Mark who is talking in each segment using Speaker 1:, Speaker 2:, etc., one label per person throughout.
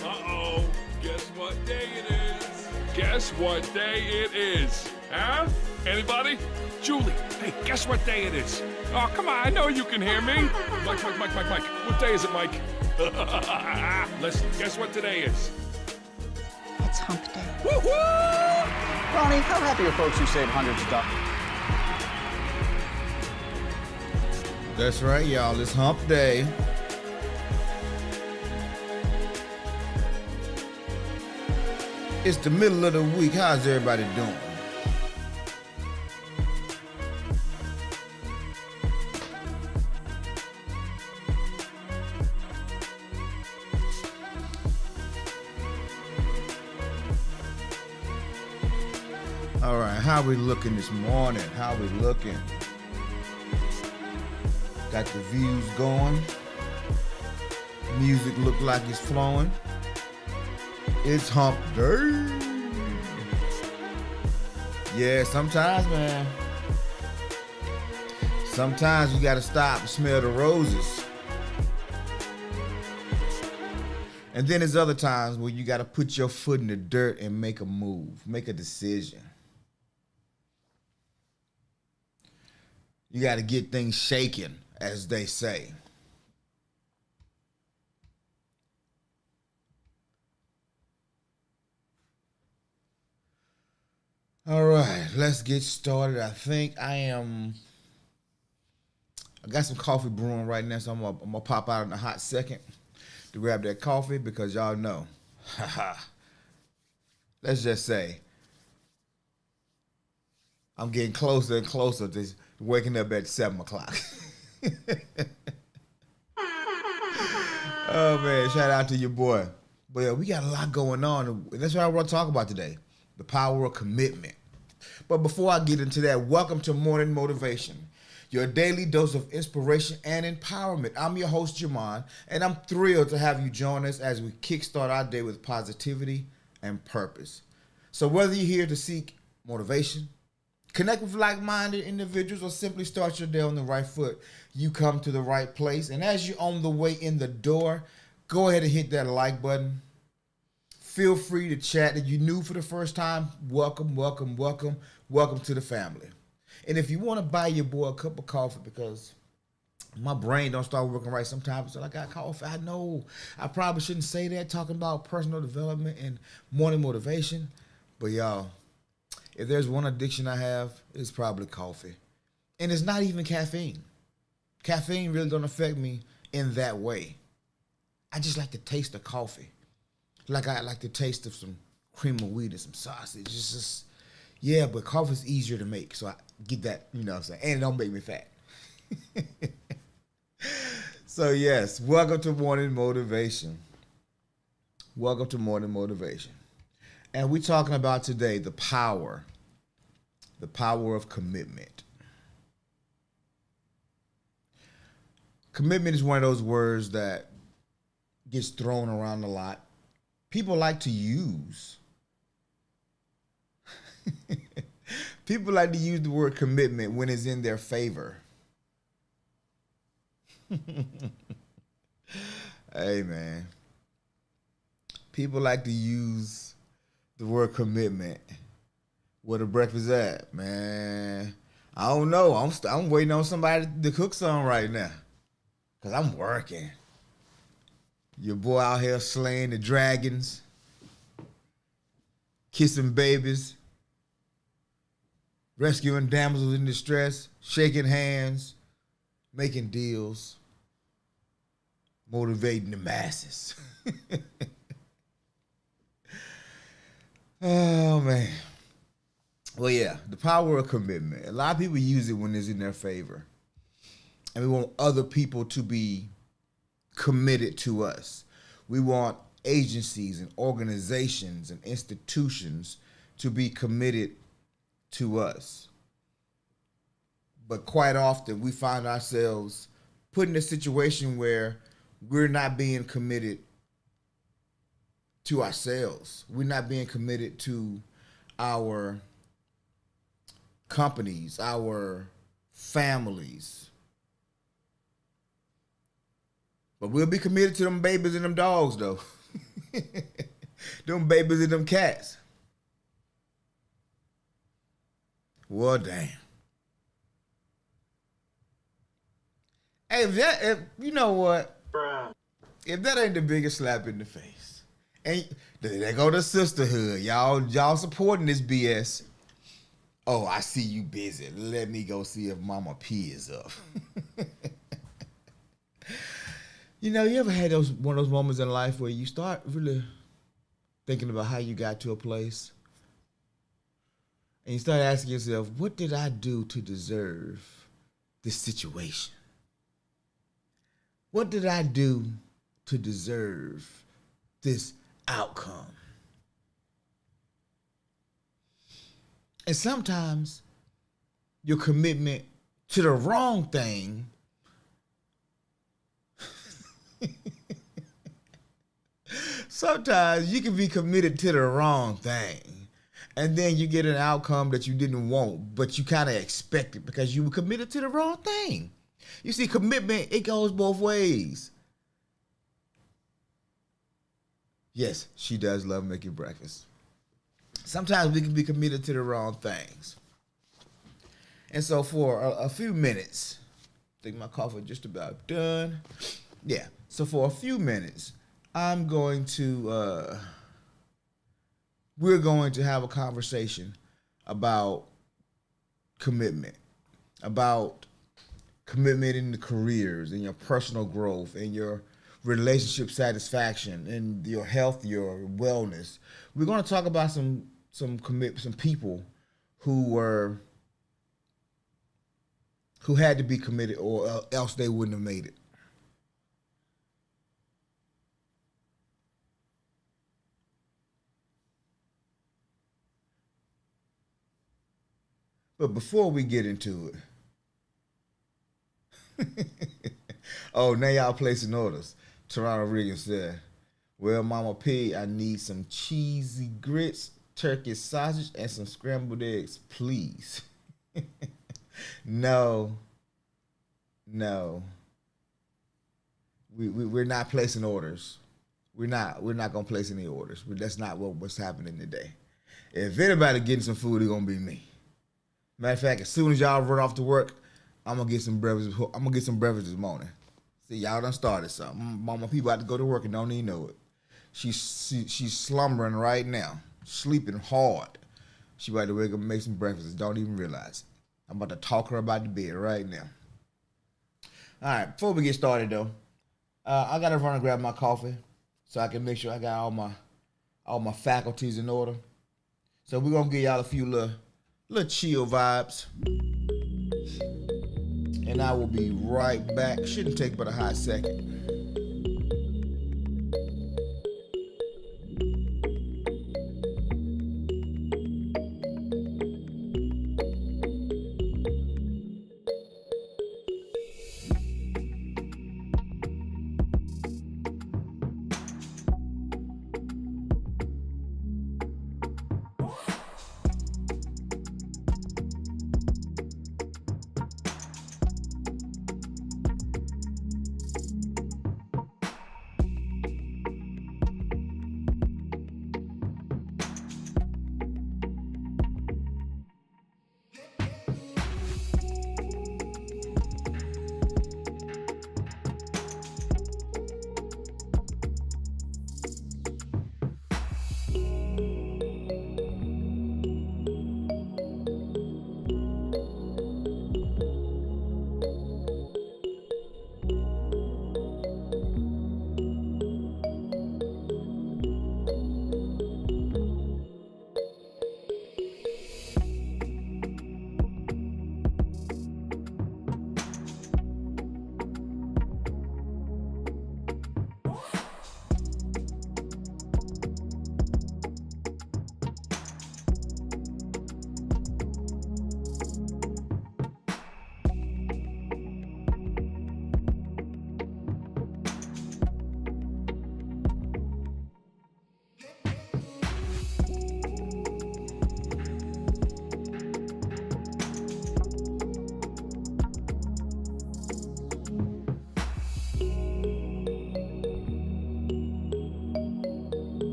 Speaker 1: Uh-oh, guess what day it is? Guess what day it is? Huh? Anybody? Julie, hey, guess what day it is? Oh, come on, I know you can hear me. Mike. What day is it, Mike? Listen, guess what today is?
Speaker 2: It's hump day.
Speaker 1: Woo-hoo!
Speaker 3: Ronnie, how happy are folks who save hundreds of dollars?
Speaker 4: That's right, y'all. It's hump day. It's the middle of the week. How's everybody doing? All right, how we looking this morning? How we looking? Got the views going. Music look like it's flowing. It's hump day. Yeah, sometimes, man. Sometimes you gotta stop and smell the roses. And then there's other times where you gotta put your foot in the dirt and make a move, make a decision. You gotta get things shaking, as they say. All right, let's get started. I think I got some coffee brewing right now, so I'm gonna pop out in a hot second to grab that coffee because y'all know, let's just say, I'm getting closer and closer to waking up at 7 o'clock. Oh man, shout out to your boy. But yeah, we got a lot going on, and that's what I want to talk about today, the power of commitment. But before I get into that, welcome to Morning Motivation, your daily dose of inspiration and empowerment. I'm your host, Jamon, and I'm thrilled to have you join us as we kickstart our day with positivity and purpose. So whether you're here to seek motivation, connect with like-minded individuals, or simply start your day on the right foot, you come to the right place. And as you're on the way in the door, go ahead and hit that like button. Feel free to chat. If you're new for the first time, welcome to the family. And if you want to buy your boy a cup of coffee, because my brain don't start working right sometimes, so I got coffee. I know I probably shouldn't say that, talking about personal development and morning motivation. But y'all, if there's one addiction I have, it's probably coffee. And it's not even caffeine. Caffeine really don't affect me in that way. I just like the taste of coffee. Like I like the taste of some cream of wheat and some sausage. It's just, yeah, but coffee's easier to make. So I get that, you know what I'm saying? And it don't make me fat. So yes, welcome to Morning Motivation. Welcome to Morning Motivation. And we're talking about today the power of commitment. Commitment is one of those words that gets thrown around a lot. People like to use. People like to use the word commitment when it's in their favor. Hey, man. People like to use the word commitment. Where the breakfast at, man? I don't know. I'm waiting on somebody to cook something right now, cause I'm working. Your boy out here slaying the dragons, kissing babies, rescuing damsels in distress, shaking hands, making deals, motivating the masses. Oh, man. Well, yeah, the power of commitment. A lot of people use it when it's in their favor. And we want other people to be committed to us. We want agencies and organizations and institutions to be committed to us. But quite often we find ourselves put in a situation where we're not being committed to ourselves. We're not being committed to our companies, our families. But we'll be committed to them babies and them dogs, though. Them babies and them cats. Well, damn. Hey, if you know what? If that ain't the biggest slap in the face, and there go the sisterhood, y'all supporting this BS. Oh, I see you busy. Let me go see if Mama P is up. You know, you ever had one of those moments in life where you start really thinking about how you got to a place, and you start asking yourself, what did I do to deserve this situation? What did I do to deserve this outcome? And sometimes your commitment to the wrong thing sometimes you can be committed to the wrong thing, and then you get an outcome that you didn't want, but you kind of expected because you were committed to the wrong thing. You see, commitment, it goes both ways. Yes, she does love making breakfast. Sometimes we can be committed to the wrong things. And so for a few minutes, I think my coffee just about done. Yeah, so for a few minutes, we're going to have a conversation about commitment in the careers, in your personal growth, in your relationship satisfaction, in your health, your wellness. We're going to talk about some people who had to be committed, or else they wouldn't have made it. But before we get into it, oh, now y'all placing orders. Toronto Regan said, well, Mama P, I need some cheesy grits, turkey sausage, and some scrambled eggs, please. No. We're not placing orders. We're not gonna place any orders. That's not what's happening today. If anybody getting some food, it's gonna be me. Matter of fact, as soon as y'all run off to work, I'm gonna get some breakfast. I'm gonna get some breakfast this morning. See, y'all done started something. Mama P about to go to work and don't even know it. She's slumbering right now, sleeping hard. She about to wake up and make some breakfast and don't even realize it. I'm about to talk her about the bed right now. All right, before we get started though, I gotta run and grab my coffee so I can make sure I got all my faculties in order. So we're gonna give y'all a few little chill vibes. And I will be right back. Shouldn't take but a hot second.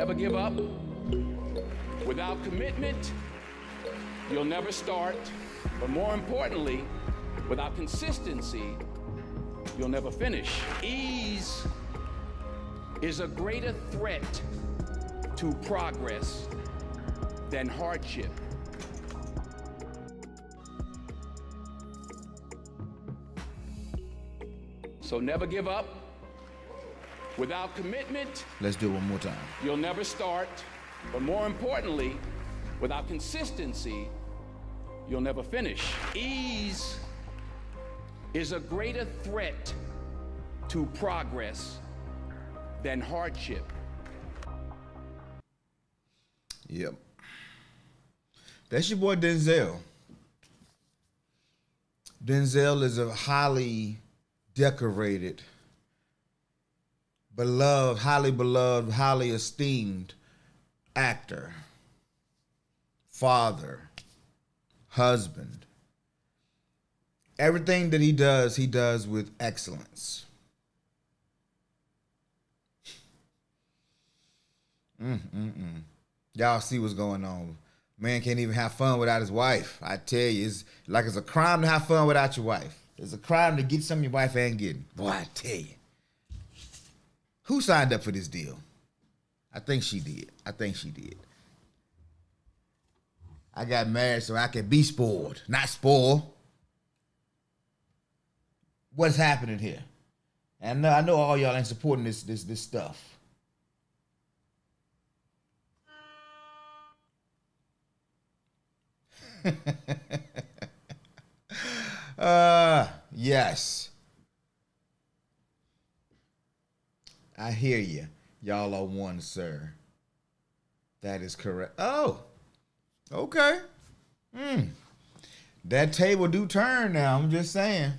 Speaker 5: never give up. Without commitment, you'll never start. But more importantly, without consistency, you'll never finish. Ease is a greater threat to progress than hardship. So never give up. Without commitment,
Speaker 4: Let's do it one more time.
Speaker 5: you'll never start. But more importantly, without consistency, you'll never finish. Ease is a greater threat to progress than hardship.
Speaker 4: Yep. That's your boy Denzel. Denzel is a highly decorated, highly beloved, highly esteemed actor, father, husband. Everything that he does with excellence. Y'all see what's going on. Man can't even have fun without his wife. I tell you, it's like it's a crime to have fun without your wife. It's a crime to get something your wife ain't getting. Boy, I tell you. Who signed up for this deal? I think she did. I got married so I could be spoiled, not spoil. What's happening here? And I know all y'all ain't supporting this stuff. Yes. I hear you. Y'all are one, sir. That is correct. Oh, okay. That table do turn now. I'm just saying.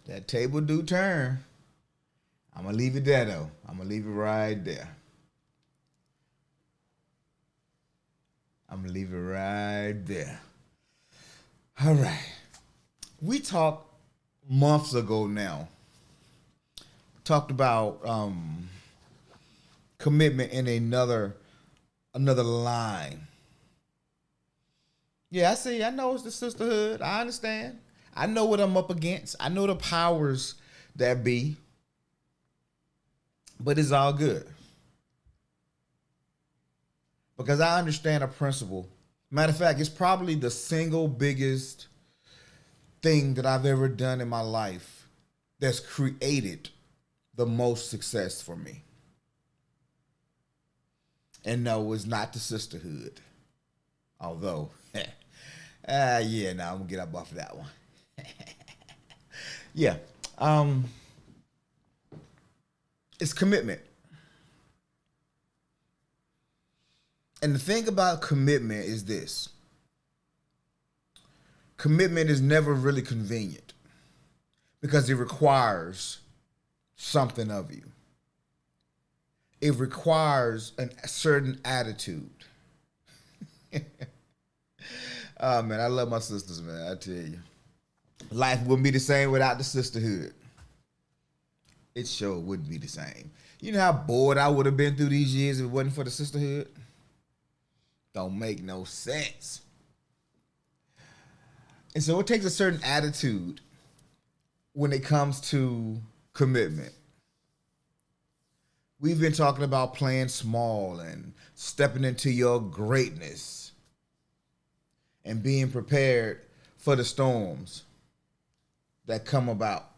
Speaker 4: That table do turn. I'm going to leave it there, though. I'm going to leave it right there. I'm going to leave it right there. All right. We talked months ago now. Talked about commitment in another line. Yeah, I see. I know it's the sisterhood. I understand. I know what I'm up against. I know the powers that be. But it's all good. Because I understand a principle. Matter of fact, it's probably the single biggest thing that I've ever done in my life that's created the most success for me. And no, it's not the sisterhood. Although, I'm gonna get up off of that one. Yeah. It's commitment. And the thing about commitment is this. Commitment is never really convenient because it requires something of you. It requires a certain attitude. Oh, man, I love my sisters, man. I tell you. Life wouldn't be the same without the sisterhood. It sure wouldn't be the same. You know how bored I would have been through these years if it wasn't for the sisterhood? Don't make no sense. And so it takes a certain attitude when it comes to commitment. We've been talking about playing small and stepping into your greatness and being prepared for the storms that come about.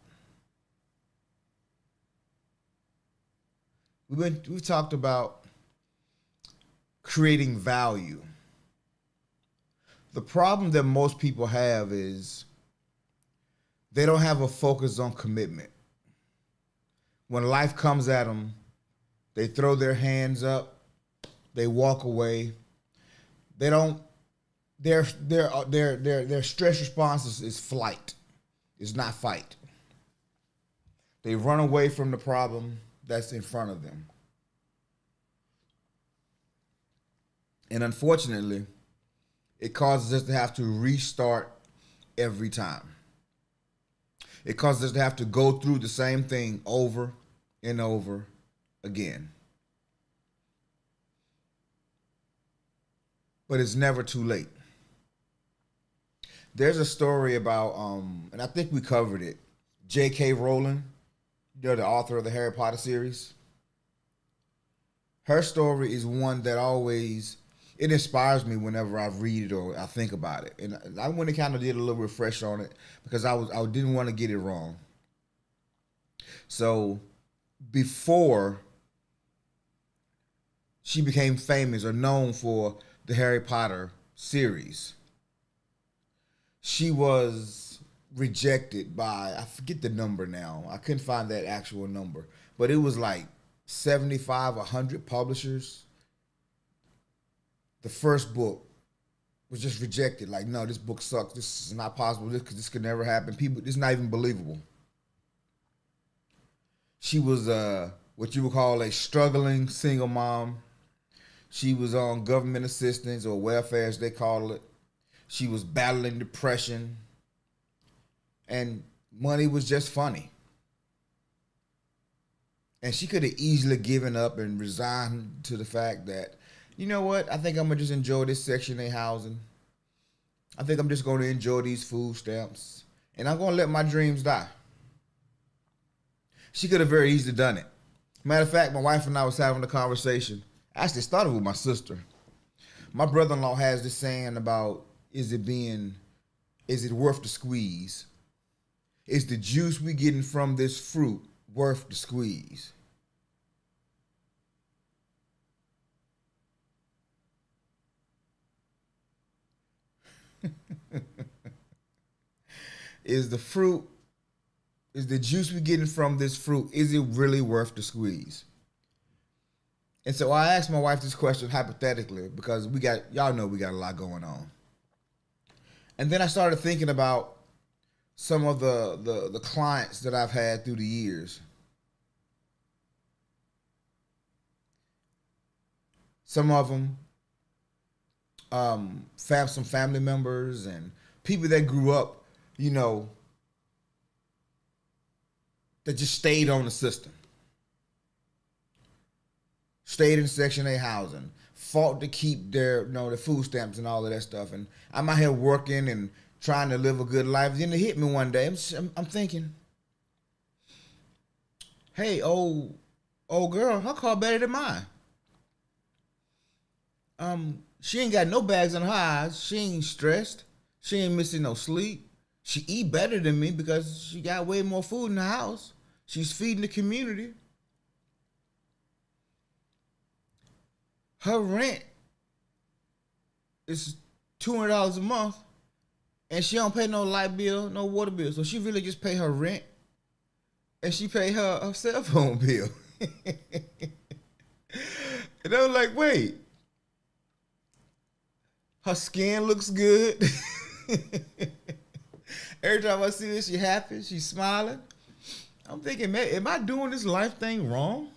Speaker 4: We've talked about creating value. The problem that most people have is they don't have a focus on commitment. When life comes at them, they throw their hands up, they walk away. They don't. Their stress response is flight. It's not fight. They run away from the problem that's in front of them. And unfortunately, it causes us to have to restart every time. It causes us to have to go through the same thing over and over again. but it's never too late. There's a story about, and I think we covered it, J.K. Rowling, the author of the Harry Potter series. Her story is one that always, it inspires me whenever I read it or I think about it. And I went and kind of did a little refresh on it because I didn't want to get it wrong. So before she became famous or known for the Harry Potter series, she was rejected by, I forget the number now. I couldn't find that actual number, but it was like 75, 100 publishers. The first book was just rejected. Like, no, this book sucks. This is not possible. This could never happen. People, it's not even believable. She was what you would call a struggling single mom. She was on government assistance or welfare, as they call it. She was battling depression. And money was just funny. And she could have easily given up and resigned to the fact that, you know what, I think I'm going to just enjoy this Section 8 housing. I think I'm just going to enjoy these food stamps. And I'm going to let my dreams die. She could have very easily done it. Matter of fact, my wife and I was having a conversation. I actually started with my sister. My brother-in-law has this saying about, is it worth the squeeze? Is the juice we getting from this fruit worth the squeeze? Is the juice we getting from this fruit, is it really worth the squeeze? And so I asked my wife this question hypothetically because y'all know we got a lot going on. And then I started thinking about some of the clients that I've had through the years. Some of them, some family members and people that grew up, you know, that just stayed on the system. Stayed in Section 8 housing, fought to keep their food stamps and all of that stuff. And I'm out here working and trying to live a good life. Then it hit me one day. I'm thinking, hey, old girl, her car better than mine. She ain't got no bags on her eyes. She ain't stressed. She ain't missing no sleep. She eat better than me because she got way more food in the house. She's feeding the community. Her rent is $200 a month, and she don't pay no light bill, no water bill. So she really just pay her rent, and she pay her cell phone bill. And I was like, wait, her skin looks good. Every time I see her, she happy, she's smiling. I'm thinking, man, am I doing this life thing wrong?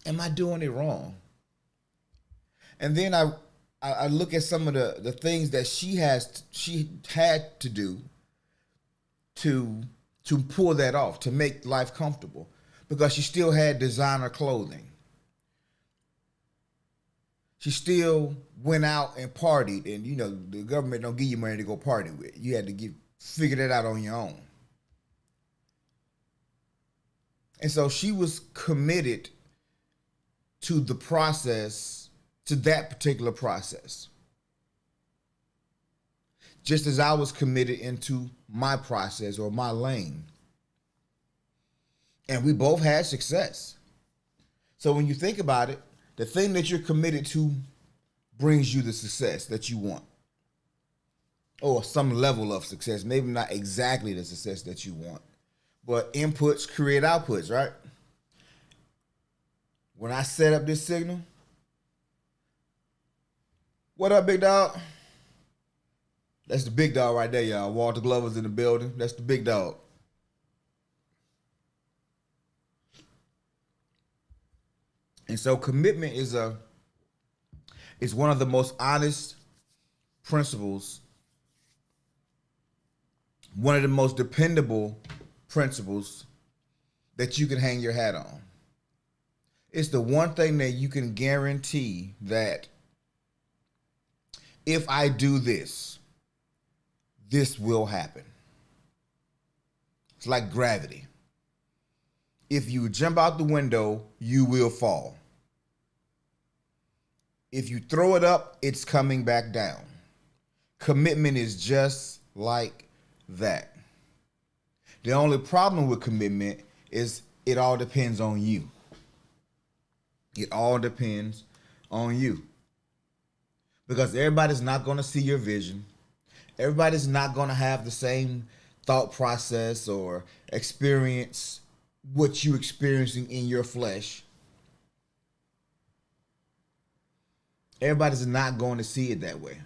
Speaker 4: Am I doing it wrong? And then I look at some of the things that she had to do to pull that off, to make life comfortable, because she still had designer clothing. She still went out and partied, and the government don't give you money to go party with. You had to figure that out on your own. And so she was committed to the process, to that particular process. Just as I was committed into my process or my lane. And we both had success. So when you think about it, the thing that you're committed to brings you the success that you want. Or some level of success. Maybe not exactly the success that you want. But inputs create outputs, right? When I set up this signal, what up, big dog? That's the big dog right there, y'all. Walter Glover's in the building. That's the big dog. And so commitment is one of the most honest principles, one of the most dependable principles that you can hang your hat on. It's the one thing that you can guarantee that if I do this, this will happen. It's like gravity. If you jump out the window, you will fall. If you throw it up, it's coming back down. Commitment is just like that. The only problem with commitment is it all depends on you. It all depends on you. Because everybody's not going to see your vision. Everybody's not going to have the same thought process or experience what you're experiencing in your flesh. Everybody's not going to see it that way.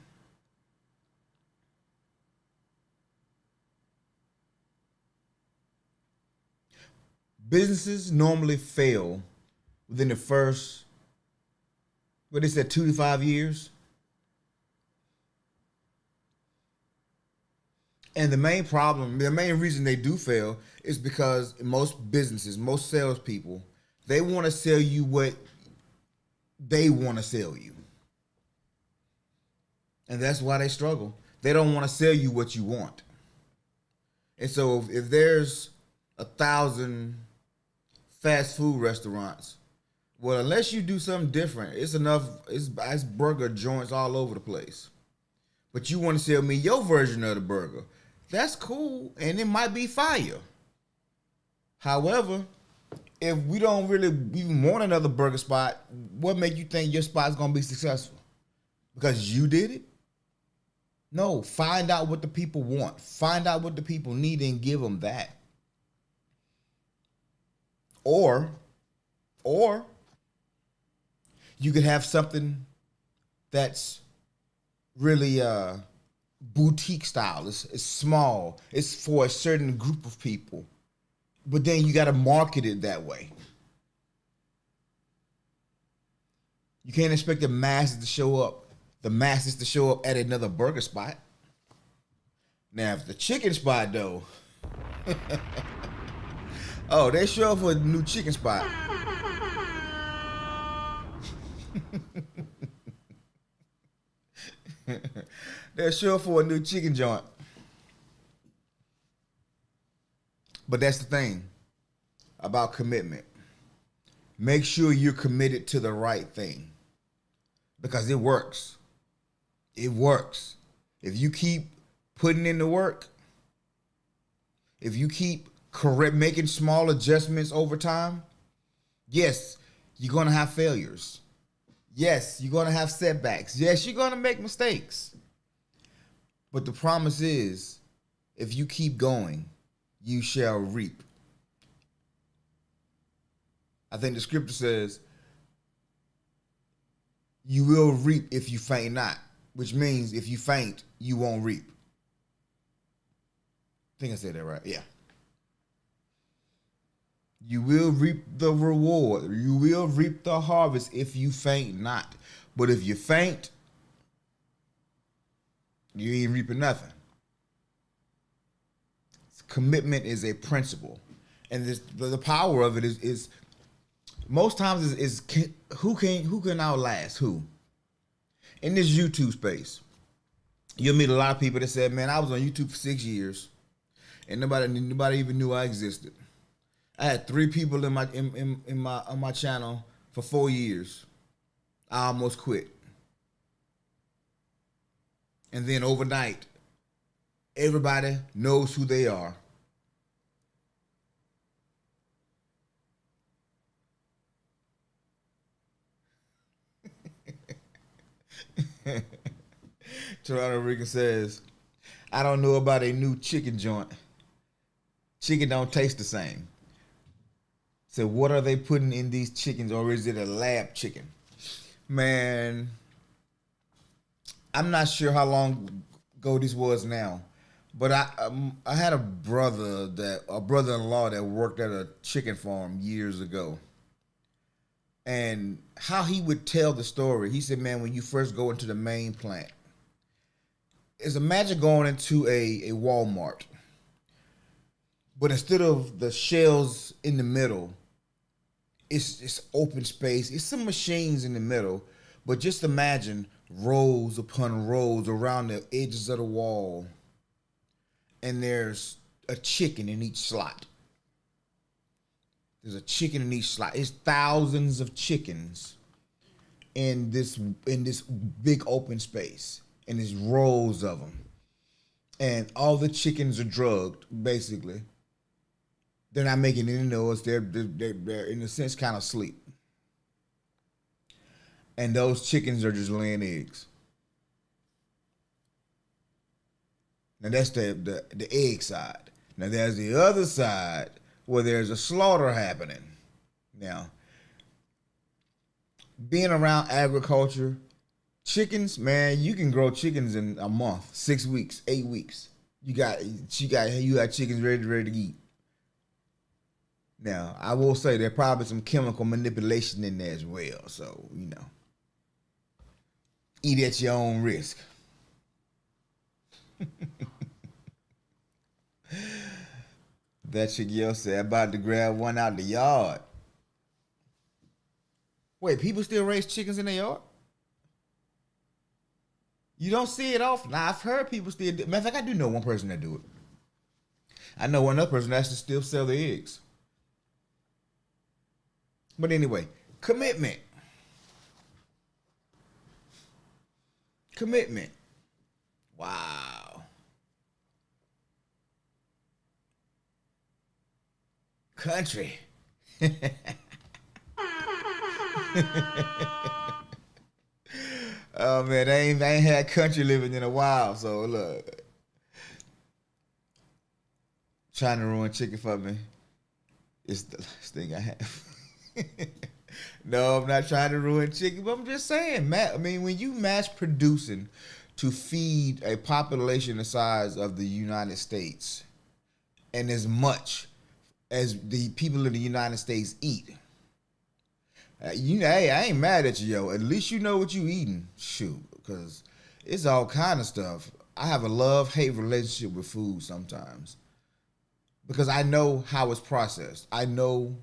Speaker 4: Businesses normally fail within the first, what they said, 2 to 5 years. And the main problem, the main reason they do fail is because most businesses, most salespeople, they want to sell you what they want to sell you. And that's why they struggle. They don't want to sell you what you want. And so if there's 1,000 fast food restaurants, well, unless you do something different, it's burger joints all over the place. But you want to sell me your version of the burger. That's cool, and it might be fire. However, if we don't really even want another burger spot, what makes you think your spot's going to be successful? Because you did it? No, find out what the people want. Find out what the people need and give them that. Or you could have something that's really boutique style. It's small. It's for a certain group of people. But then you got to market it that way. You can't expect the masses to show up at another burger spot. Now, if the chicken spot, though, oh, they show up for a new chicken spot. They'll show up for a new chicken joint. But that's the thing about commitment. Make sure you're committed to the right thing. Because it works. It works. If you keep putting in the work, if you keep making small adjustments over time, yes, you're going to have failures. Yes, you're going to have setbacks. Yes, you're going to make mistakes. But the promise is, if you keep going, you shall reap. I think the scripture says, you will reap if you faint not, which means if you faint, you won't reap. I think I said that right. Yeah. You will reap the reward. You will reap the harvest if you faint not. But if you faint, you ain't reaping nothing. Commitment is a principle. And the power of it is most times is who can outlast who? In this YouTube space, you'll meet a lot of people that said, man, I was on YouTube for 6 years and nobody even knew I existed. I had 3 people on my channel for 4 years. I almost quit. And then overnight, everybody knows who they are. Toronto Rican says, I don't know about a new chicken joint. Chicken don't taste the same. So what are they putting in these chickens, or is it a lab chicken? Man, I'm not sure how long ago this was now, but I had a brother-in-law that worked at a chicken farm years ago. And how he would tell the story, he said, man, when you first go into the main plant, it's imagine going into a Walmart, but instead of the shelves in the middle, it's open space. It's some machines in the middle, but just imagine rows upon rows around the edges of the wall. And there's a chicken in each slot. There's a chicken in each slot. It's thousands of chickens in this big open space. And there's rows of them. And all the chickens are drugged, basically. They're not making any noise. They're in a sense kind of asleep. And those chickens are just laying eggs. Now that's the egg side. Now there's the other side where there's a slaughter happening. Now, being around agriculture, chickens, man, you can grow chickens in a month, 6 weeks, 8 weeks. You got chickens ready to eat. Now, I will say there's probably some chemical manipulation in there as well. So, eat at your own risk. That chick yo said about to grab one out the yard. Wait, people still raise chickens in their yard? You don't see it often. Now, I've heard people still do. Matter of fact, I do know one person that do it. I know one other person that actually still sell their eggs. But anyway, commitment. Commitment. Wow. Country. Oh man, I ain't had country living in a while, so look. Trying to ruin chicken for me. It's the last thing I have. No, I'm not trying to ruin chicken, but I'm just saying, man. I mean, when you mass producing to feed a population the size of the United States, and as much as the people in the United States eat, hey, I ain't mad at you, yo. At least you know what you eating. Shoot, because it's all kind of stuff. I have a love-hate relationship with food sometimes because I know how it's processed. I know,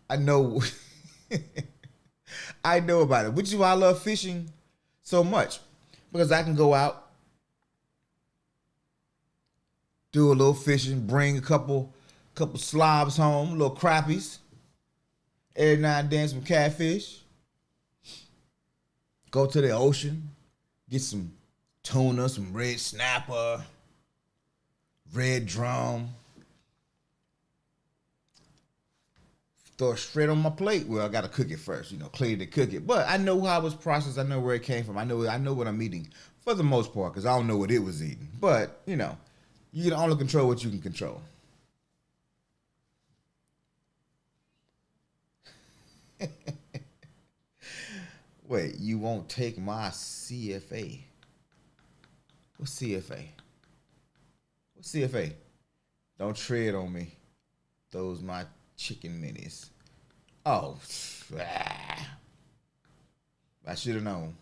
Speaker 4: I know I know about it, which is why I love fishing so much, because I can go out, do a little fishing, bring a couple slobs home, little crappies, every now and then some catfish, go to the ocean, get some tuna, some red snapper, red drum, throw it straight on my plate. Well, I gotta cook it first, clean to cook it. But I know how it was processed. I know where it came from. I know what I'm eating for the most part, because I don't know what it was eating. But you can only control what you can control. Wait, you won't take my CFA? What's CFA? What's CFA? Don't tread on me. Those my chicken minis. Oh, I should have known.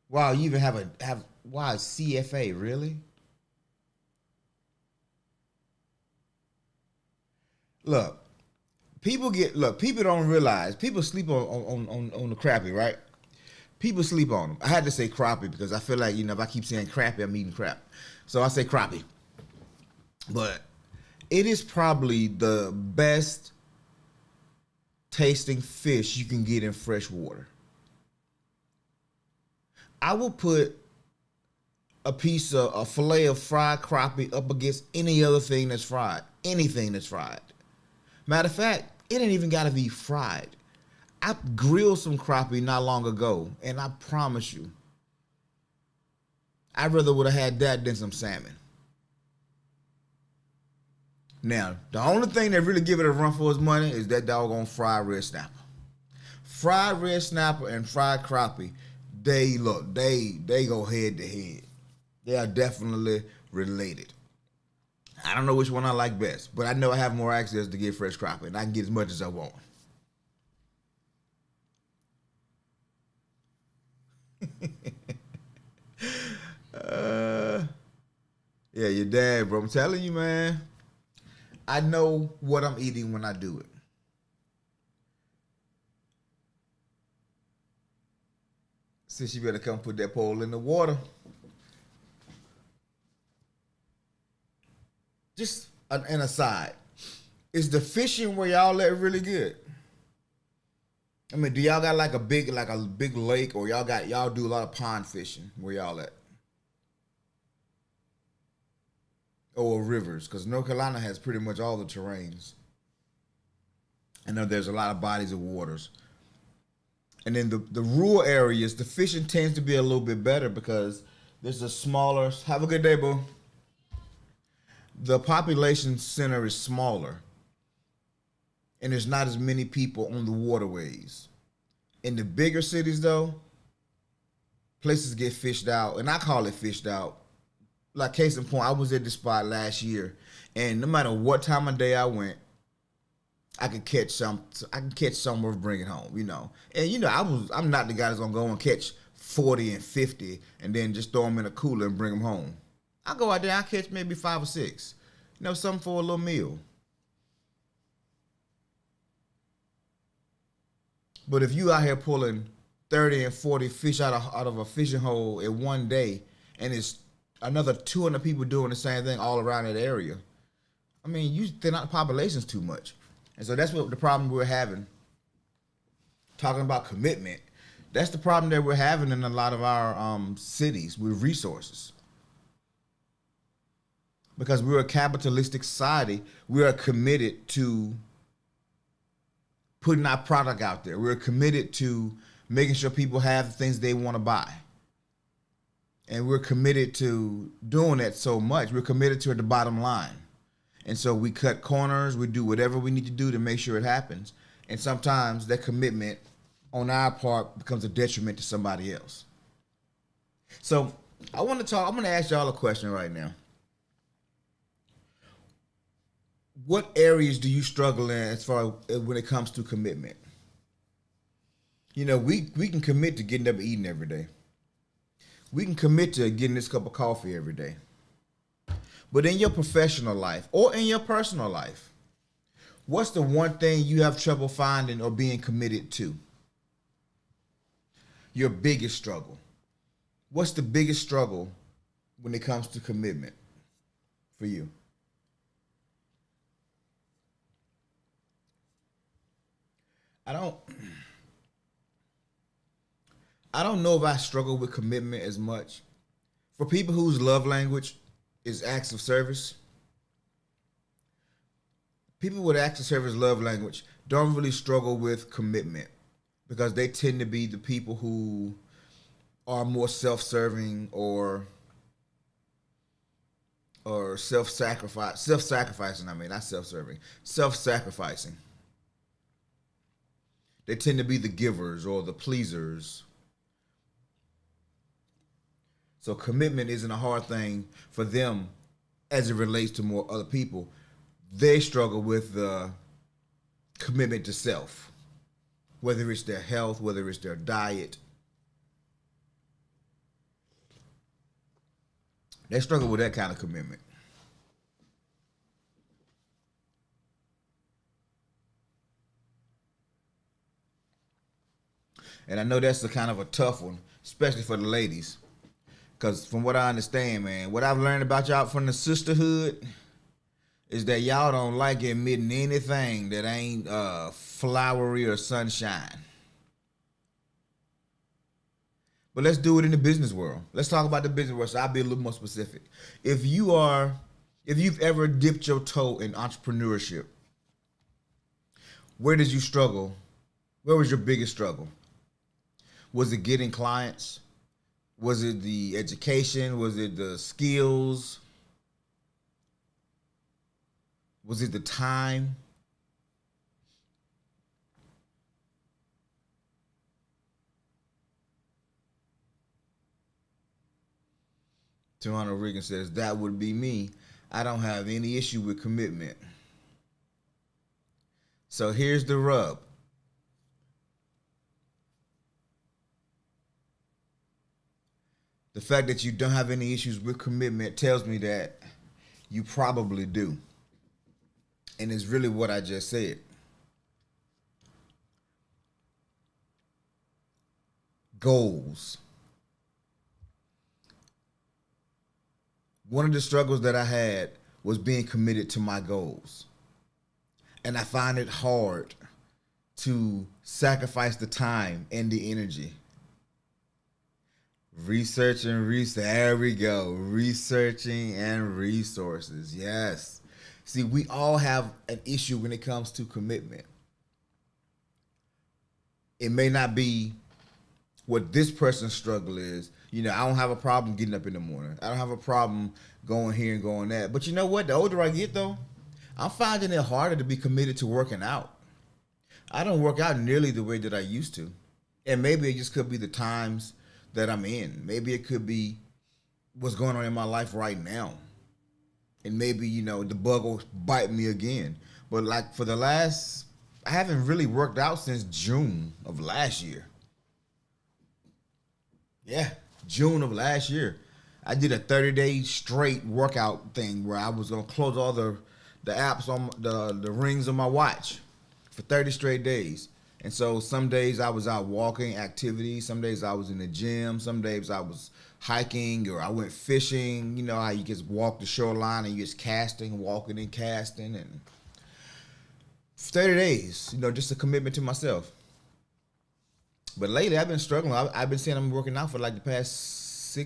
Speaker 4: Wow, you even have wow, CFA, really? Look, people don't realize, people sleep on the crappie, right? People sleep on them. I had to say crappie because I feel like, if I keep saying crappie, I'm eating crap. So I say crappie. But it is probably the best tasting fish you can get in fresh water. I will put a fillet of fried crappie up against any other thing that's fried. Anything that's fried. Matter of fact, it ain't even gotta be fried. I grilled some crappie not long ago, and I promise you, I rather would have had that than some salmon. Now, the only thing that really give it a run for its money is that doggone fried red snapper. Fried red snapper and fried crappie, they go head to head. They are definitely related. I don't know which one I like best, but I know I have more access to get fresh crappie, and I can get as much as I want. Yeah, your dad, bro. I'm telling you, man. I know what I'm eating when I do it. Sis, you better come put that pole in the water. Just an aside. Is the fishing where y'all at really good? I mean, do y'all got like a big lake, or y'all do a lot of pond fishing where y'all at? Or rivers? Because North Carolina has pretty much all the terrains. I know there's a lot of bodies of waters. And then the rural areas, the fishing tends to be a little bit better because there's a smaller. Have a good day, boo. The population center is smaller, and there's not as many people on the waterways. In the bigger cities, though, places get fished out, and I call it fished out. Like case in point, I was at this spot last year, and no matter what time of day I went, I could catch some. I can catch some or bring it home, you know. And you know, I'm not the guy that's gonna go and catch 40 and 50 and then just throw them in a cooler and bring them home. I go out there, I catch maybe 5 or 6, you know, something for a little meal. But if you out here pulling 30 and 40 fish out of a fishing hole in one day, and it's another 200 people doing the same thing all around that area, I mean, you thin out the populations too much. And so that's what the problem we're having. Talking about commitment, that's the problem that we're having in a lot of our cities with resources. Because we're a capitalistic society, we are committed to putting our product out there. We're committed to making sure people have the things they want to buy. And we're committed to doing that so much. We're committed to the bottom line. And so we cut corners, we do whatever we need to do to make sure it happens. And sometimes that commitment on our part becomes a detriment to somebody else. So I'm going to ask y'all a question right now. What areas do you struggle in as far as when it comes to commitment? You know, we can commit to getting up and eating every day. We can commit to getting this cup of coffee every day. But in your professional life or in your personal life, what's the one thing you have trouble finding or being committed to? Your biggest struggle. What's the biggest struggle when it comes to commitment for you? I don't know if I struggle with commitment as much. For people whose love language is acts of service, people with acts of service love language don't really struggle with commitment because they tend to be the people who are more self-serving or self-sacrificing. I mean, not self-serving, self-sacrificing. They tend to be the givers or the pleasers. So commitment isn't a hard thing for them as it relates to more other people. They struggle with the commitment to self, whether it's their health, whether it's their diet. They struggle with that kind of commitment. And I know that's a kind of a tough one, especially for the ladies. Because from what I understand, man, what I've learned about y'all from the sisterhood is that y'all don't like admitting anything that ain't flowery or sunshine. But let's do it in the business world. Let's talk about the business world, so I'll be a little more specific. If you've ever dipped your toe in entrepreneurship, where did you struggle? Where was your biggest struggle? Was it getting clients? Was it the education? Was it the skills? Was it the time? Toronto Regan says, that would be me. I don't have any issue with commitment. So here's the rub. The fact that you don't have any issues with commitment tells me that you probably do. And it's really what I just said. Goals. one of the struggles that I had was being committed to my goals. And I find it hard to sacrifice the time and the energy. Research and research. There we go. Researching and resources. Yes. See, we all have an issue when it comes to commitment. It may not be what this person's struggle is. You know, I don't have a problem getting up in the morning. I don't have a problem going here and going that. But you know what? The older I get, though, I'm finding it harder to be committed to working out. I don't work out nearly the way that I used to. And maybe it just could be the times that I'm in. Maybe it could be what's going on in my life right now. And maybe, you know, the bug will bite me again. But like for the last, I haven't really worked out since June of last year. Yeah, June of last year. I did a 30-day straight workout thing where I was going to close all the apps on the rings on my watch for 30 straight days. And so some days I was out walking activities, some days I was in the gym, some days I was hiking or I went fishing. You know how you just walk the shoreline and you just casting, walking and casting, and 30 days, you know, just a commitment to myself. But lately I've been struggling. I've been saying I'm working out for like the past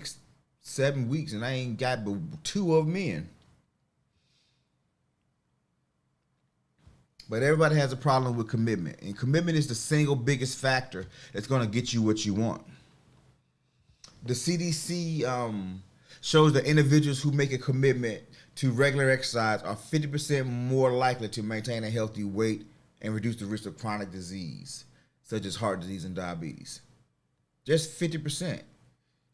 Speaker 4: 6-7 weeks and I ain't got but 2 of them in. But everybody has a problem with commitment. And commitment is the single biggest factor that's going to get you what you want. The CDC shows that individuals who make a commitment to regular exercise are 50% more likely to maintain a healthy weight and reduce the risk of chronic disease, such as heart disease and diabetes. Just 50%.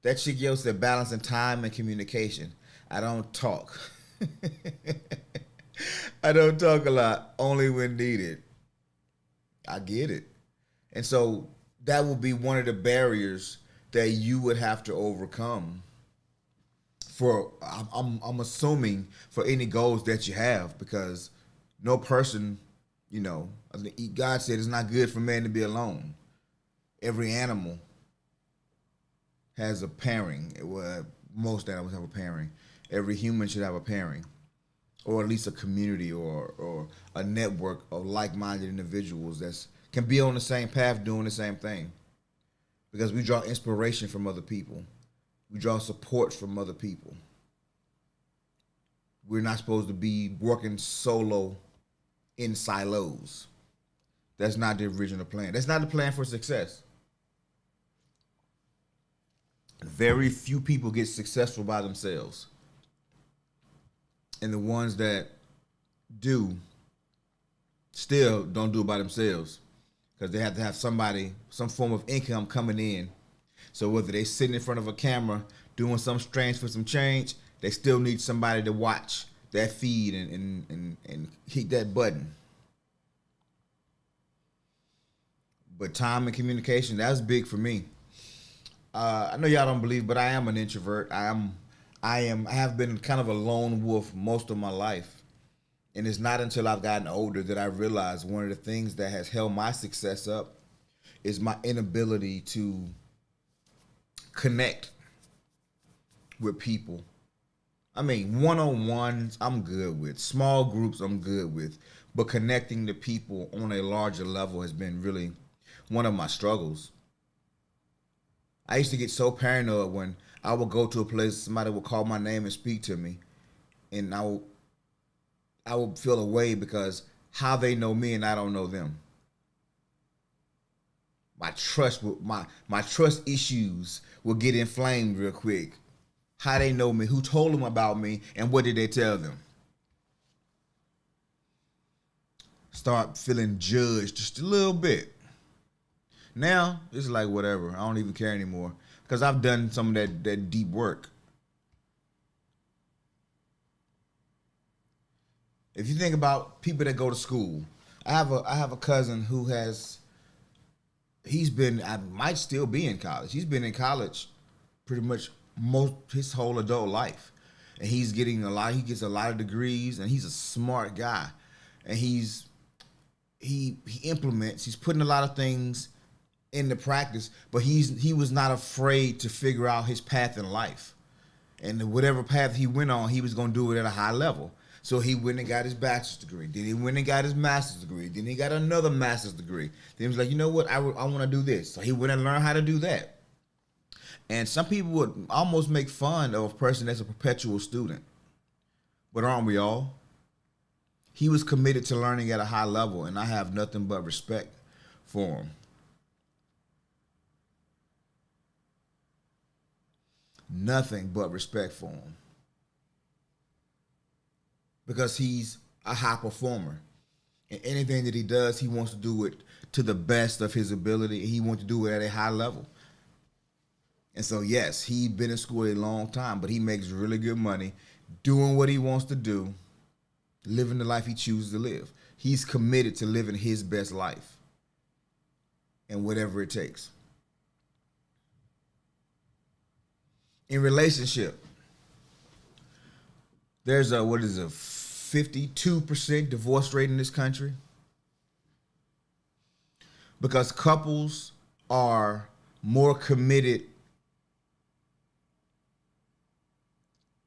Speaker 4: That shit yells at balancing time and communication. I don't talk. I don't talk a lot, only when needed. I get it. And so that will be one of the barriers that you would have to overcome for, I'm assuming, for any goals that you have, because no person, you know, God said it's not good for man to be alone. Every animal has a pairing. Well, most animals have a pairing. Every human should have a pairing, or at least a community or a network of like-minded individuals that can be on the same path doing the same thing. Because we draw inspiration from other people. We draw support from other people. We're not supposed to be working solo in silos. That's not the original plan. That's not the plan for success. Very few people get successful by themselves. And the ones that do still don't do it by themselves, because they have to have somebody, some form of income coming in. So whether they sitting in front of a camera doing some strange for some change, they still need somebody to watch that feed and hit that button. But time and communication, that's big for me. I know y'all don't believe, but I am an introvert. I have been kind of a lone wolf most of my life. And it's not until I've gotten older that I realized one of the things that has held my success up is my inability to connect with people. I mean, one-on-ones I'm good with. Small groups I'm good with. But connecting to people on a larger level has been really one of my struggles. I used to get so paranoid when I would go to a place, somebody would call my name and speak to me, and I would feel away because how they know me and I don't know them. My trust issues will get inflamed real quick. How they know me, who told them about me, and what did they tell them? Start feeling judged just a little bit. Now, it's like whatever. I don't even care anymore because I've done some of that deep work. If you think about people that go to school, I have a cousin who might still be in college. He's been in college pretty much his whole adult life. And he gets a lot of degrees, and he's a smart guy. And he implements, he's putting a lot of things into practice, but he was not afraid to figure out his path in life. And whatever path he went on, he was going to do it at a high level. So he went and got his bachelor's degree. Then he went and got his master's degree. Then he got another master's degree. Then he was like, you know what? I want to do this. So he went and learned how to do that. And some people would almost make fun of a person that's a perpetual student. But aren't we all? He was committed to learning at a high level, and I have nothing but respect for him. Nothing but respect for him. Because he's a high performer. And anything that he does, he wants to do it to the best of his ability. He wants to do it at a high level. And so, yes, he's been in school a long time, but he makes really good money doing what he wants to do, living the life he chooses to live. He's committed to living his best life and whatever it takes. In relationship, there's a 52% divorce rate in this country because couples are more committed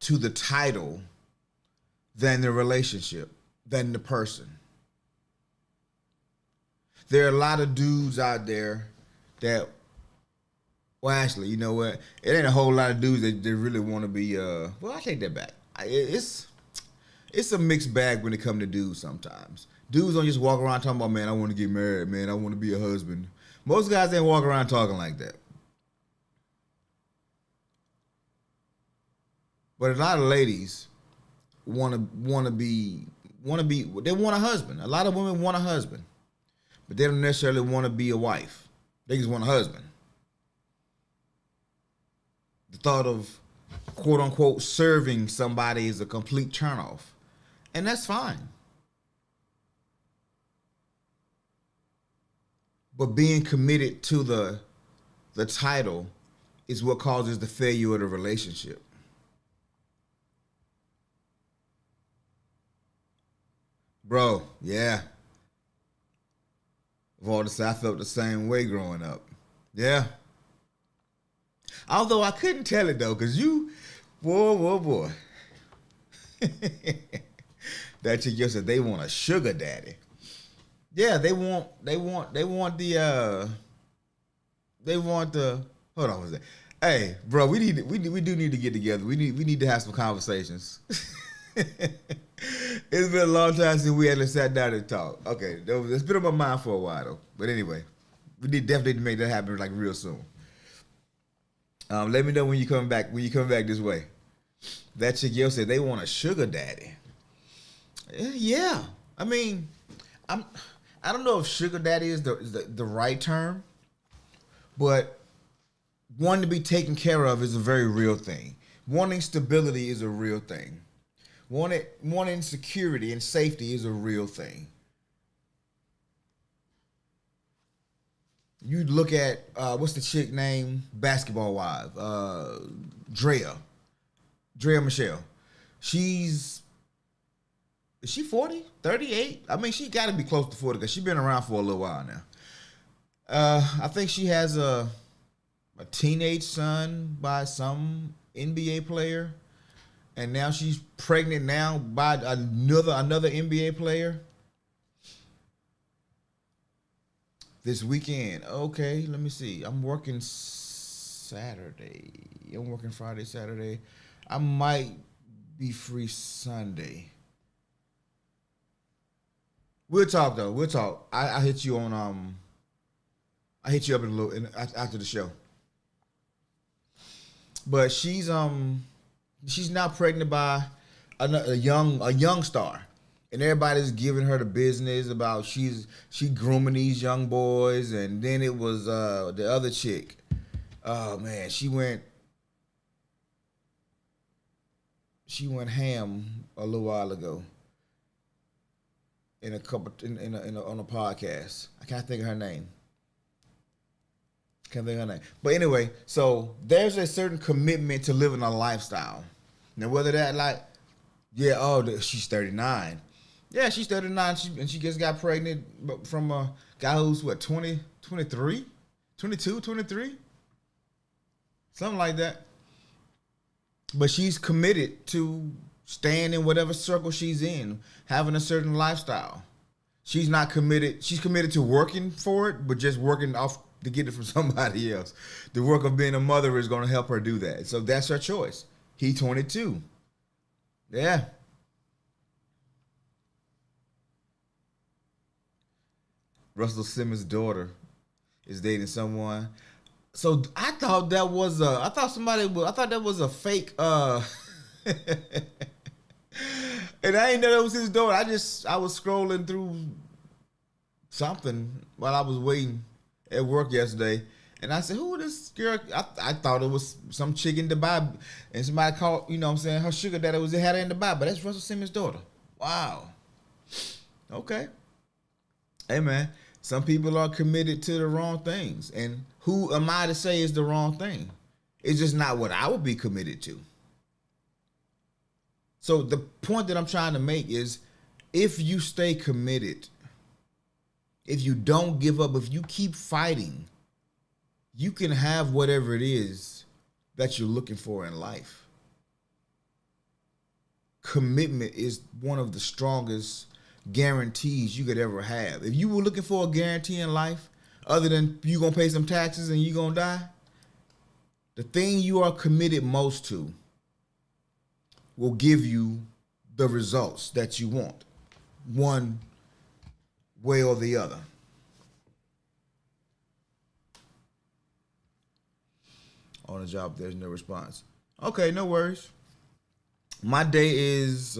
Speaker 4: to the title than the relationship, than the person. There are a lot of dudes out there that, well, actually, you know what? It ain't a whole lot of dudes that really want to be, well, I take that back. It's a mixed bag when it comes to dudes sometimes. Dudes don't just walk around talking about, man, I want to get married, man, I want to be a husband. Most guys ain't walk around talking like that. But a lot of ladies they want a husband. A lot of women want a husband, but they don't necessarily want to be a wife. They just want a husband. The thought of quote unquote serving somebody is a complete turnoff, and that's fine. But being committed to the title is what causes the failure of the relationship. Bro, yeah. Valdez, I felt the same way growing up. Yeah. Although I couldn't tell it though, because boy. That chick just said they want a sugar daddy. Yeah, they want the hold on one second. Hey, bro, we do need to get together. We need to have some conversations. It's been a long time since we had sat down and talk. Okay, it's been on my mind for a while though. But anyway, we definitely need to make that happen like real soon. Let me know when you come back. When you come back this way. That chick yo said they want a sugar daddy. Yeah, I mean, I don't know if sugar daddy is the right term, but wanting to be taken care of is a very real thing. Wanting stability is a real thing. Wanting security and safety is a real thing. You look at what's the chick name? Basketball Wives, Drea Michelle. Is she 40? 38? I mean, she got to be close to 40 because she's been around for a little while now. I think she has a teenage son by some NBA player, and now she's pregnant now by another NBA player. This weekend, okay, let me see. I'm working Saturday. I'm working Friday, Saturday. I might be free Sunday. We'll talk though. We'll talk. I hit you on I hit you up after the show. But she's now pregnant by a young star, and everybody's giving her the business about she grooming these young boys, and then it was the other chick. Oh man, she went ham a little while ago. On a podcast. I can't think of her name. But anyway, so there's a certain commitment to living a lifestyle. Now, whether that she's 39. Yeah, she's 39, and she just got pregnant from a guy who's, 20, 23? 22, 23? Something like that. But she's committed to staying in whatever circle she's in, having a certain lifestyle. She's not committed. She's committed to working for it, but just working off to get it from somebody else. The work of being a mother is going to help her do that. So that's her choice. He 22. Yeah. Russell Simmons' daughter is dating someone. So I thought that was a fake and I didn't know that was his daughter. I was scrolling through something while I was waiting at work yesterday, and I said, "Who is this girl?" I thought it was some chick in Dubai, and somebody called, you know what I'm saying, her sugar daddy had her in Dubai, but that's Russell Simmons' daughter. Wow. Okay. Hey man, some people are committed to the wrong things, and who am I to say is the wrong thing? It's just not what I would be committed to. So the point that I'm trying to make is, if you stay committed, if you don't give up, if you keep fighting, you can have whatever it is that you're looking for in life. Commitment is one of the strongest guarantees you could ever have. If you were looking for a guarantee in life, other than you gonna pay some taxes and you gonna die, the thing you are committed most to will give you the results that you want, one way or the other. On the job, there's no response. Okay, no worries. My day is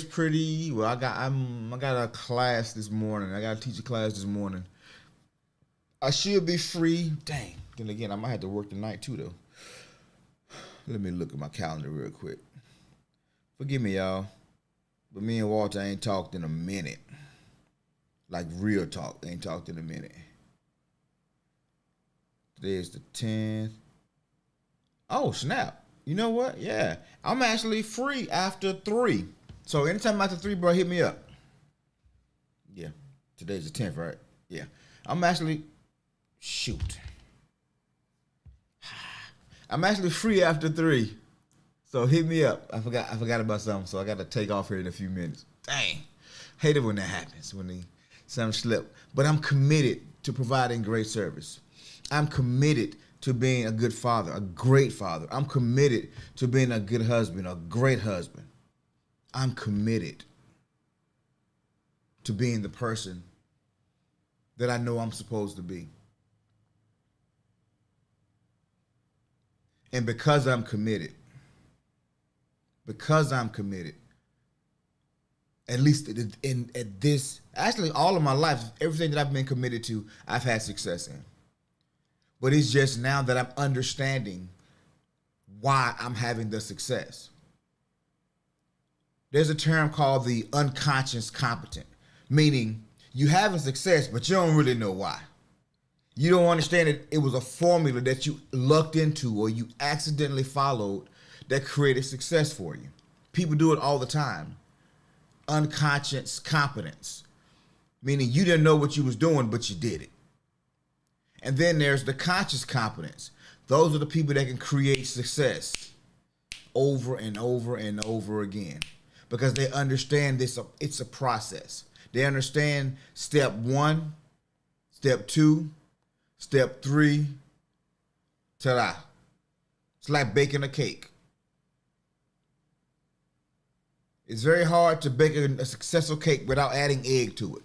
Speaker 4: pretty well. I got a class this morning. I got to teach a class this morning. I should be free. Dang. Then again, I might have to work tonight too, though. Let me look at my calendar real quick. Forgive me, y'all, but me and Walter ain't talked in a minute. Like real talk, ain't talked in a minute. Today is the 10th. Oh, snap. You know what? Yeah. I'm actually free after 3. So anytime after 3, bro, hit me up. Yeah. Today's the 10th, right? Yeah. I'm actually... Shoot. I'm actually free after 3. So hit me up. I forgot about something, so I got to take off here in a few minutes. Dang. Hate it when that happens, when something slip. But I'm committed to providing great service. I'm committed to being a good father, a great father. I'm committed to being a good husband, a great husband. I'm committed to being the person that I know I'm supposed to be. And because I'm committed, at least at this, actually all of my life, everything that I've been committed to, I've had success in. But it's just now that I'm understanding why I'm having the success. There's a term called the unconscious competent, meaning you having success, but you don't really know why. You don't understand that it was a formula that you lucked into or you accidentally followed that created success for you. People do it all the time. Unconscious competence, meaning you didn't know what you was doing, but you did it. And then there's the conscious competence. Those are the people that can create success over and over and over again because they understand this. It's a process. They understand step 1, step 2, step 3, ta-da. It's like baking a cake. It's very hard to bake a successful cake without adding egg to it.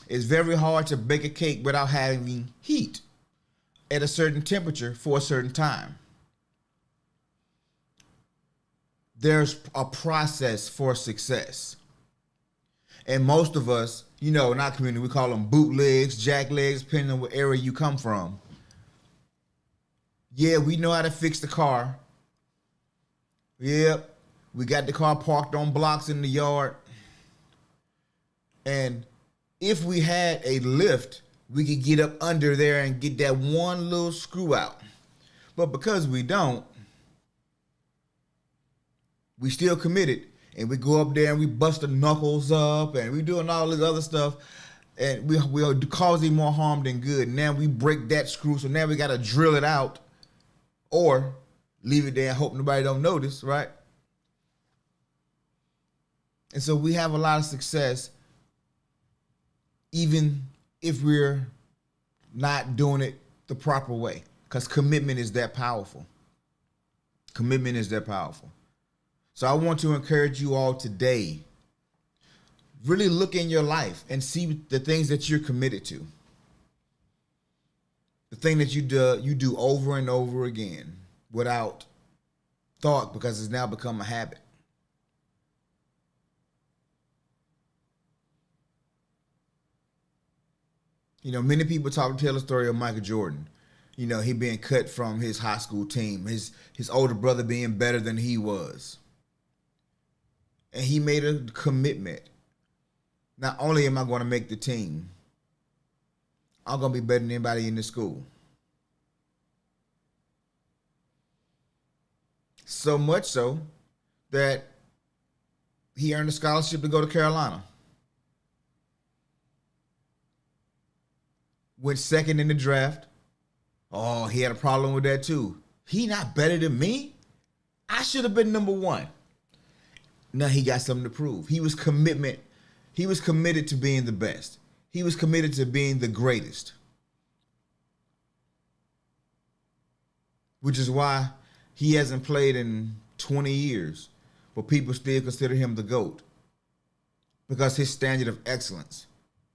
Speaker 4: It's very hard to bake a cake without having heat at a certain temperature for a certain time. There's a process for success. And most of us, you know, in our community, we call them bootlegs, jacklegs, depending on what area you come from. Yeah, we know how to fix the car. Yep, we got the car parked on blocks in the yard. And if we had a lift, we could get up under there and get that one little screw out. But because we don't, we still committed. And we go up there and we bust the knuckles up and we doing all this other stuff. And we are causing more harm than good. Now we break that screw, so now we got to drill it out or leave it there and hope nobody don't notice, right? And so we have a lot of success even if we're not doing it the proper way, because commitment is that powerful. Commitment is that powerful. So I want to encourage you all today, really look in your life and see the things that you're committed to. The thing that you do over and over again without thought, because it's now become a habit. You know, many people tell the story of Michael Jordan. You know, he being cut from his high school team, his older brother being better than he was. And he made a commitment. Not only am I going to make the team, I'm going to be better than anybody in the school. So much so that he earned a scholarship to go to Carolina. Went second in the draft. Oh, he had a problem with that too. He not better than me? I should have been number one. Now he got something to prove. He was committed to being the best. He was committed to being the greatest. Which is why he hasn't played in 20 years, but people still consider him the GOAT. Because his standard of excellence,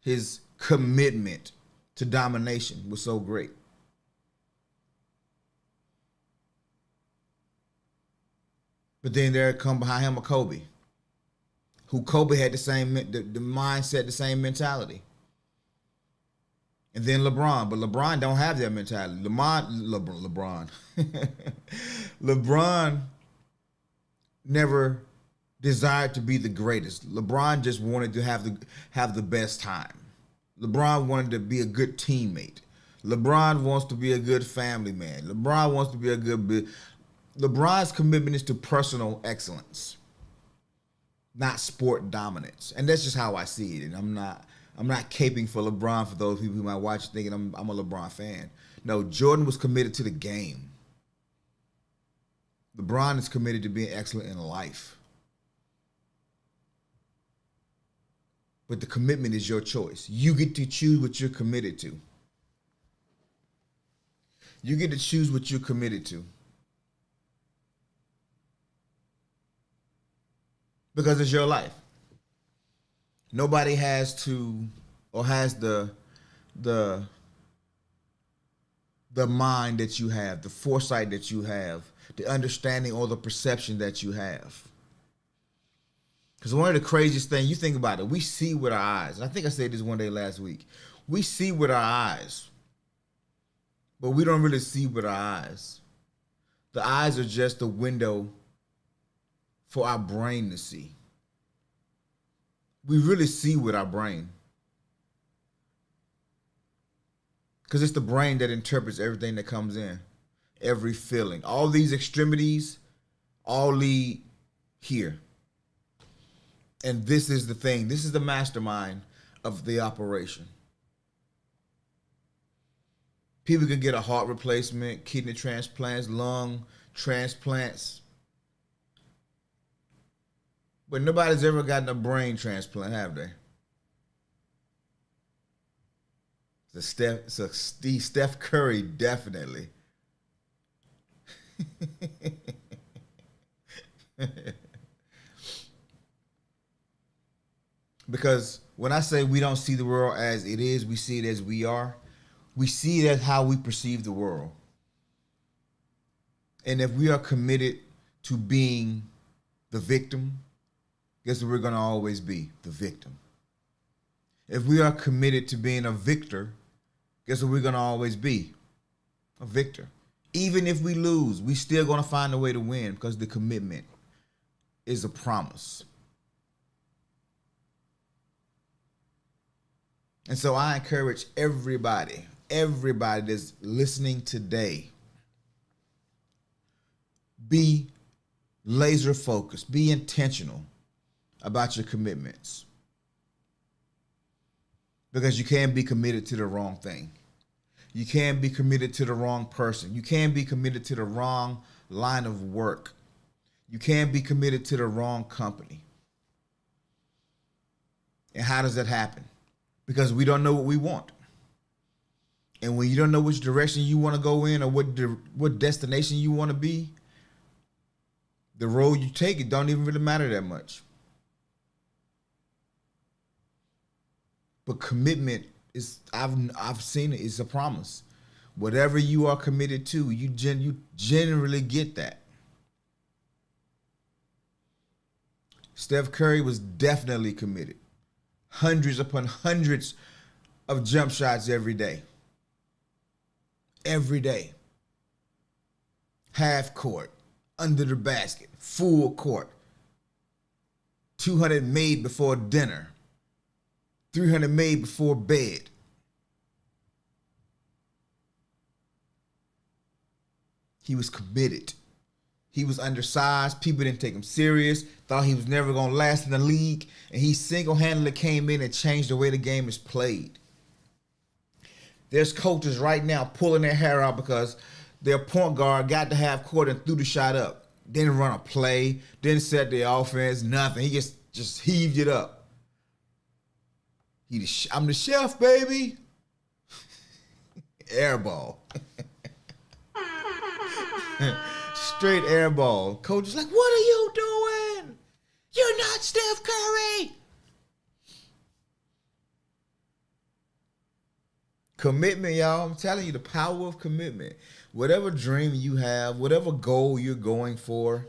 Speaker 4: his commitment to domination was so great. But then there come behind him a Kobe, who Kobe had the same the mindset, the same mentality. And then LeBron, but LeBron don't have that mentality. LeBron never desired to be the greatest. LeBron just wanted to have the best time. LeBron wanted to be a good teammate. LeBron wants to be a good family man. LeBron wants to be a good. LeBron's commitment is to personal excellence, not sport dominance, and that's just how I see it. And I'm not caping for LeBron for those people who might watch thinking I'm a LeBron fan. No, Jordan was committed to the game. LeBron is committed to being excellent in life. But the commitment is your choice. You get to choose what you're committed to. You get to choose what you're committed to. Because it's your life. Nobody has to or has the mind that you have, the foresight that you have, the understanding or the perception that you have. Because one of the craziest things, you think about it, we see with our eyes. And I think I said this one day last week. We see with our eyes, but we don't really see with our eyes. The eyes are just a window for our brain to see. We really see with our brain. Because it's the brain that interprets everything that comes in, every feeling. All these extremities all lead here. And this is the thing. This is the mastermind of the operation. People can get a heart replacement, kidney transplants, lung transplants. But nobody's ever gotten a brain transplant, have they? Steph Curry, definitely. Because when I say we don't see the world as it is, we see it as we are. We see it as how we perceive the world. And if we are committed to being the victim, guess what we're going to always be? The victim. If we are committed to being a victor, guess what we're going to always be? A victor. Even if we lose, we still going to find a way to win because the commitment is a promise. And so I encourage everybody that's listening today, be laser focused, be intentional about your commitments. Because you can't be committed to the wrong thing. You can't be committed to the wrong person. You can't be committed to the wrong line of work. You can't be committed to the wrong company. And how does that happen? Because we don't know what we want. And when you don't know which direction you want to go in or what destination you want to be, the road you take, it don't even really matter that much. But commitment is, I've seen it, it's a promise. Whatever you are committed to, you generally get that. Steph Curry was definitely committed. Hundreds upon hundreds of jump shots every day. Every day. Half court, under the basket, full court. 200 made before dinner. 300 made before bed. He was committed. He was undersized. People didn't take him serious. Thought he was never going to last in the league. And he single-handedly came in and changed the way the game is played. There's coaches right now pulling their hair out because their point guard got to half court and threw the shot up. Didn't run a play. Didn't set the offense. Nothing. He just heaved it up. I'm the chef, baby. Air ball. Straight air ball. Coach is like, what are you doing? You're not Steph Curry. Commitment, y'all. I'm telling you, the power of commitment. Whatever dream you have, whatever goal you're going for,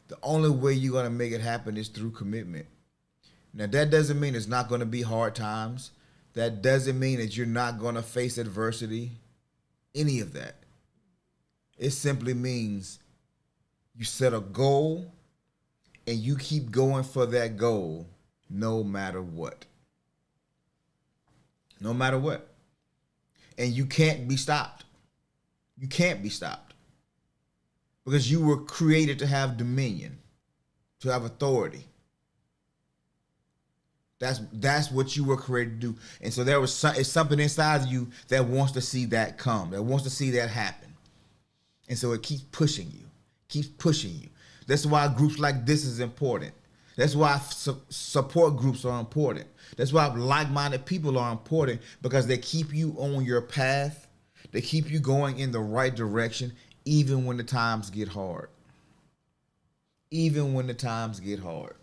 Speaker 4: the only way you're going to make it happen is through commitment. Now, that doesn't mean it's not going to be hard times. That doesn't mean that you're not going to face adversity. Any of that. It simply means you set a goal and you keep going for that goal no matter what. No matter what. And you can't be stopped. You can't be stopped. Because you were created to have dominion, to have authority. That's what you were created to do. And so it's something inside of you that wants to see that come, that wants to see that happen. And so it keeps pushing you, keeps pushing you. That's why groups like this is important. That's why support groups are important. That's why like-minded people are important, because they keep you on your path. They keep you going in the right direction, even when the times get hard. Even when the times get hard.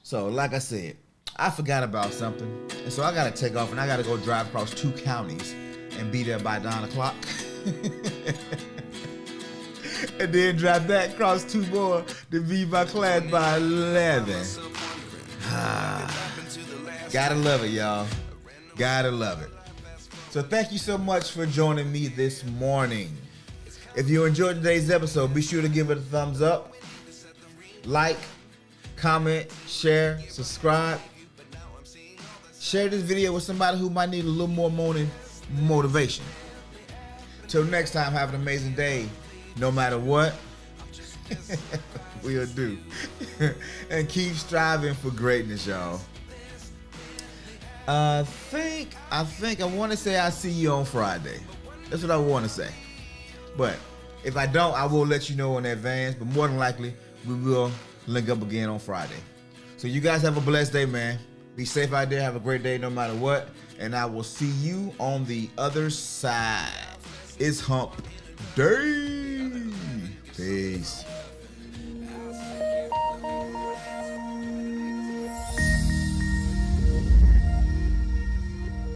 Speaker 4: So, like I said, I forgot about something. And so I got to take off and I got to go drive across 2 counties and be there by 9 o'clock. And then drive back across 2 more to be by class by 11. Gotta love it, y'all. Gotta love it. So thank you so much for joining me this morning. If you enjoyed today's episode, be sure to give it a thumbs up, like, comment, share, subscribe. Share this video with somebody who might need a little more morning motivation. Till next time, have an amazing day. No matter what, we'll do. And keep striving for greatness, y'all. I want to say I'll see you on Friday. That's what I want to say. But if I don't, I will let you know in advance. But more than likely, we will link up again on Friday. So you guys have a blessed day, man. Be safe out there. Have a great day no matter what. And I will see you on the other side. It's hump day. Peace.